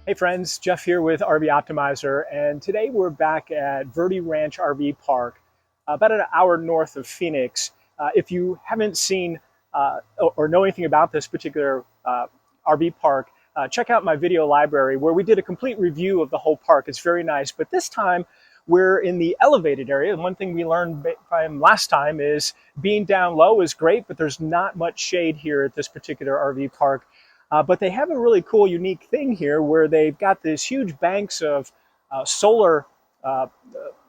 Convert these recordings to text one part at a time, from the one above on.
Hey friends, Jeff here with RV Optimizer, and today we're back at Verde Ranch RV Park, about an hour north of Phoenix. If you haven't seen or know anything about this particular RV park, check out my video library where we did a complete review of the whole park. It's very nice, but this time we're in the elevated area. And one thing we learned from last time is being down low is great, but there's not much shade here at this particular RV park. But they have a really cool, unique thing here where they've got these huge banks of solar uh,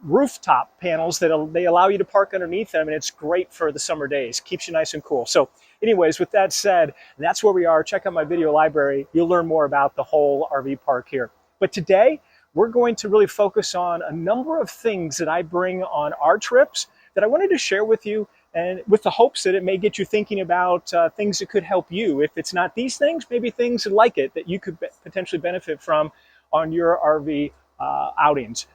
rooftop panels that they allow you to park underneath them, and it's great for the summer days. Keeps you nice and cool. So anyways, with that said, that's where we are. Check out my video library. You'll learn more about the whole RV park here. But today, we're going to really focus on a number of things that I bring on our trips that I wanted to share with you, and with the hopes that it may get you thinking about things that could help you. If it's not these things, maybe things like it that you could potentially benefit from on your RV outings.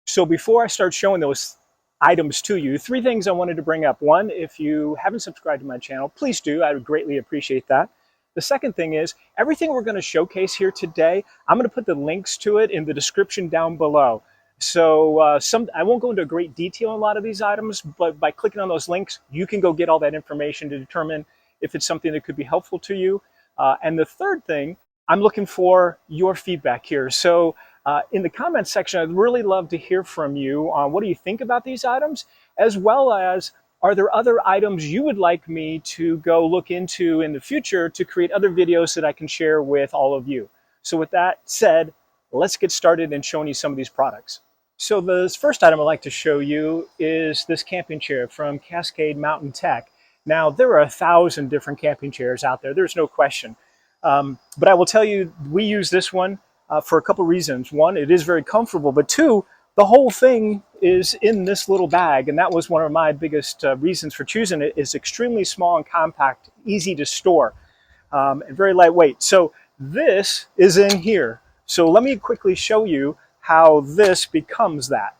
So before I start showing those items to you, three things I wanted to bring up. One, if you haven't subscribed to my channel, please do. I would greatly appreciate that. The second thing is, everything we're going to showcase here today, I'm going to put the links to it in the description down below. So I won't go into great detail on a lot of these items, but by clicking on those links, you can go get all that information to determine if it's something that could be helpful to you. And the third thing, I'm looking for your feedback here. So in the comments section, I'd really love to hear from you on what do you think about these items, as well as are there other items you would like me to go look into in the future to create other videos that I can share with all of you. So with that said, let's get started in showing you some of these products. So the first item I'd like to show you is this camping chair from Cascade Mountain Tech. Now, there are 1,000 different camping chairs out there. There's no question. But I will tell you, we use this one for a couple reasons. One, it is very comfortable, but two, the whole thing is in this little bag, and that was one of my biggest reasons for choosing it. It's extremely small and compact, easy to store, and very lightweight. So this is in here. So let me quickly show you how this becomes that.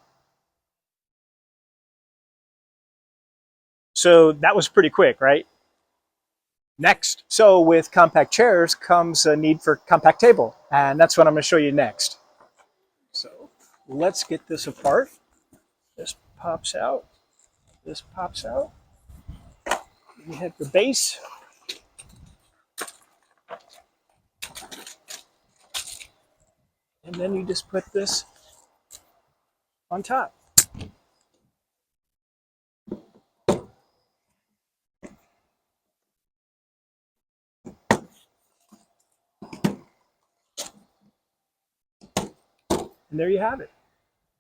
So that was pretty quick, right? Next. So with compact chairs comes a need for compact table, and that's what I'm going to show you next. So let's get this apart. This pops out. This pops out. We have the base. And then you just put this on top. And there you have it.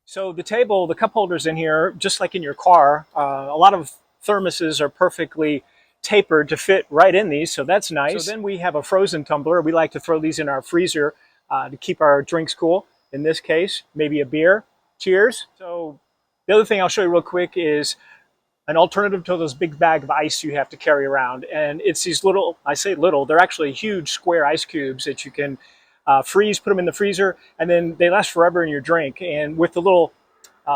So the table, the cup holders in here, just like in your car, a lot of thermoses are perfectly tapered to fit right in these, so that's nice. So then we have a frozen tumbler. We like to throw these in our freezer to keep our drinks cool. In this case, maybe a beer. Cheers. So the other thing I'll show you real quick is an alternative to those big bag of ice you have to carry around. And it's these little, I say little, they're actually huge square ice cubes that you can freeze, put them in the freezer, and then they last forever in your drink. And with the little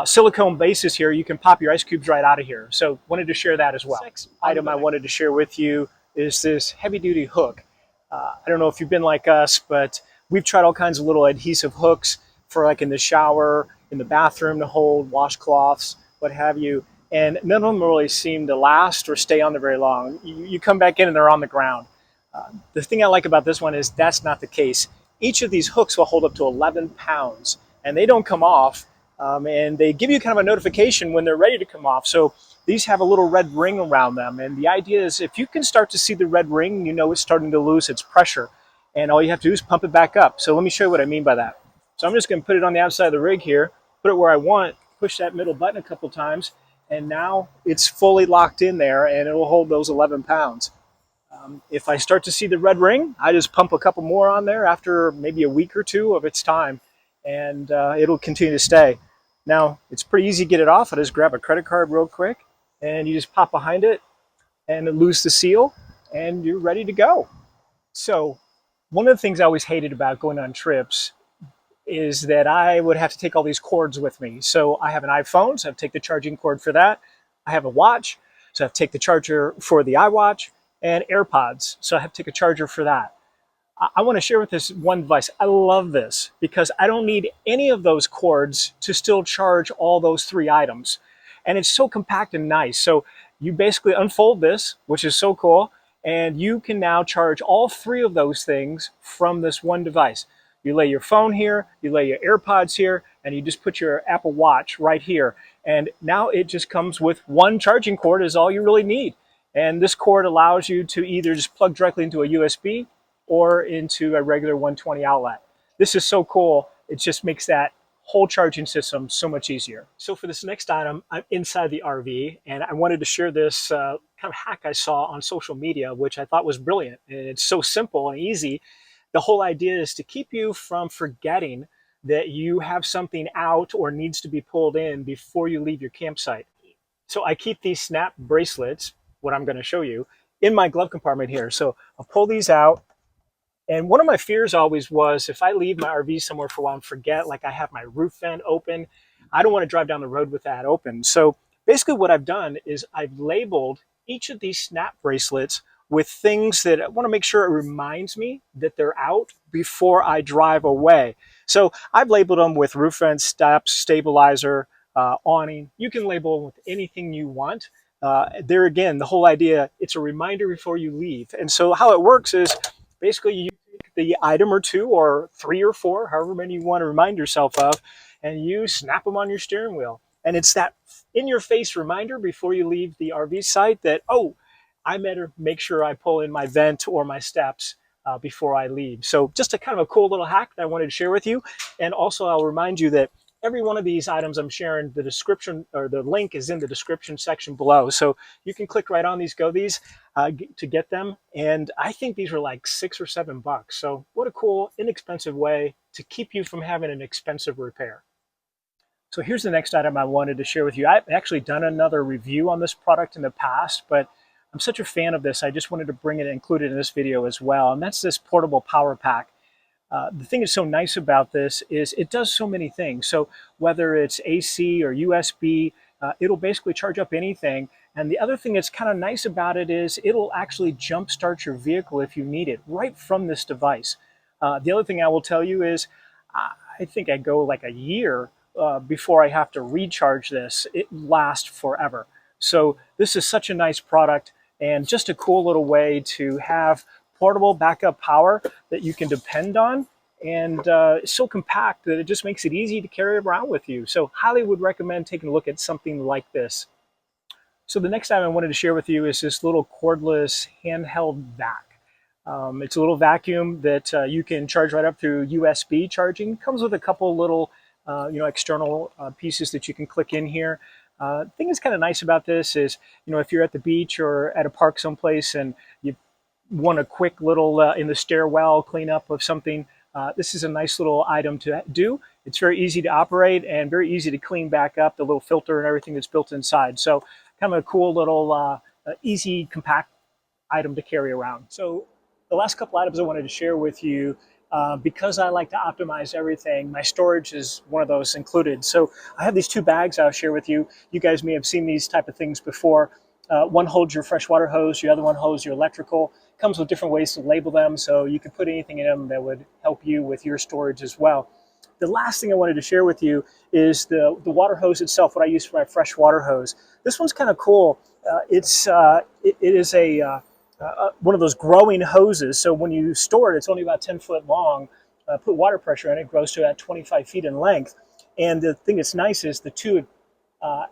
silicone bases here, you can pop your ice cubes right out of here. So wanted to share that as well. Next item I wanted to share with you is this heavy duty hook. I don't know if you've been like us, but we've tried all kinds of little adhesive hooks for like in the shower, in the bathroom to hold washcloths, what have you. And none of them really seem to last or stay on there very long. You come back in and they're on the ground. The thing I like about this one is that's not the case. Each of these hooks will hold up to 11 pounds, and they don't come off. And they give you kind of a notification when they're ready to come off. So these have a little red ring around them. And the idea is if you can start to see the red ring, you know it's starting to lose its pressure. And all you have to do is pump it back up. So let me show you what I mean by that. So I'm just going to put it on the outside of the rig here, put it where I want, push that middle button a couple times, and now it's fully locked in there and it will hold those 11 pounds. If I start to see the red ring, I just pump a couple more on there after maybe a week or two of its time, and it'll continue to stay. Now, it's pretty easy to get it off. I just grab a credit card real quick, and you just pop behind it and loose the seal, and you're ready to go. So one of the things I always hated about going on trips is that I would have to take all these cords with me. So I have an iPhone, so I have to take the charging cord for that. I have a watch, so I have to take the charger for the iWatch, and AirPods, so I have to take a charger for that. I want to share with this one device. I love this because I don't need any of those cords to still charge all those three items. And it's so compact and nice. So you basically unfold this, which is so cool, and you can now charge all three of those things from this one device. You lay your phone here, you lay your AirPods here, and you just put your Apple Watch right here. And now it just comes with one charging cord is all you really need. And this cord allows you to either just plug directly into a USB or into a regular 120 outlet. This is so cool. It just makes that whole charging system so much easier. So for this next item, I'm inside the RV, and I wanted to share this kind of hack I saw on social media, which I thought was brilliant. And it's so simple and easy. The whole idea is to keep you from forgetting that you have something out or needs to be pulled in before you leave your campsite. So I keep these snap bracelets, what I'm going to show you, in my glove compartment here. So I'll pull these out. And one of my fears always was if I leave my RV somewhere for a while and forget, like I have my roof vent open, I don't want to drive down the road with that open. So basically what I've done is I've labeled each of these snap bracelets with things that I want to make sure it reminds me that they're out before I drive away. So I've labeled them with roof vent, steps, stabilizer, awning. You can label them with anything you want. There again, the whole idea, it's a reminder before you leave. And so how it works is basically you take the item or two or three or four, however many you want to remind yourself of, and you snap them on your steering wheel. And it's that in-your-face reminder before you leave the RV site that, oh, I better make sure I pull in my vent or my steps before I leave. So just a kind of a cool little hack that I wanted to share with you. And also I'll remind you that every one of these items I'm sharing, the description or the link is in the description section below. So you can click right on these, go these to get them. And I think these are like $6 or $7. So what a cool, inexpensive way to keep you from having an expensive repair. So here's the next item I wanted to share with you. I've actually done another review on this product in the past, but I'm such a fan of this, I just wanted to bring it included in this video as well. And that's this portable power pack. The thing that's so nice about this is it does so many things. So whether it's AC or USB, it'll basically charge up anything. And the other thing that's kind of nice about it is it'll actually jumpstart your vehicle if you need it right from this device. The other thing I will tell you is I think I go like a year before I have to recharge this. It lasts forever. So this is such a nice product and just a cool little way to have portable backup power that you can depend on, and it's so compact that it just makes it easy to carry around with you. So highly would recommend taking a look at something like this. So the next item I wanted to share with you is this little cordless handheld vac. It's a little vacuum that you can charge right up through USB charging. Comes with a couple little external pieces that you can click in here. The thing that's kind of nice about this is, if you're at the beach or at a park someplace and you want a quick little in the stairwell cleanup of something, this is a nice little item to do. It's very easy to operate and very easy to clean back up, the little filter and everything that's built inside. So kind of a cool little easy, compact item to carry around. So the last couple items I wanted to share with you, because I like to optimize everything, my storage is one of those included. So I have these two bags I'll share with you. You guys may have seen these type of things before. One holds your freshwater hose, the other one holds your electrical. Comes with different ways to label them, so you can put anything in them that would help you with your storage as well. The last thing I wanted to share with you is the water hose itself, what I use for my freshwater hose. This one's kind of cool. It is one of those growing hoses, so when you store it, it's only about 10 foot long. Put water pressure in it, grows to about 25 feet in length. And the thing that's nice is the two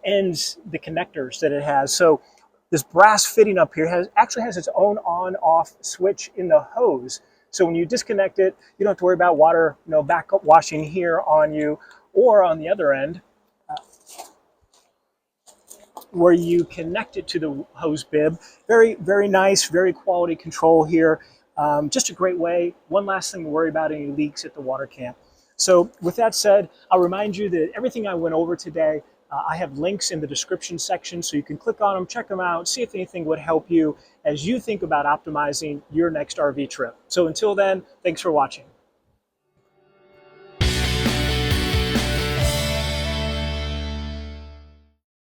ends, the connectors that it has. So this brass fitting up here actually has its own on-off switch in the hose. So when you disconnect it, you don't have to worry about water, back washing here on you, or on the other end, where you connect it to the hose bib. Very, very nice, very quality control here. Just a great way. One last thing to worry about any leaks at the water camp. So with that said, I'll remind you that everything I went over today, I have links in the description section, so you can click on them, check them out, see if anything would help you as you think about optimizing your next RV trip. So until then, thanks for watching.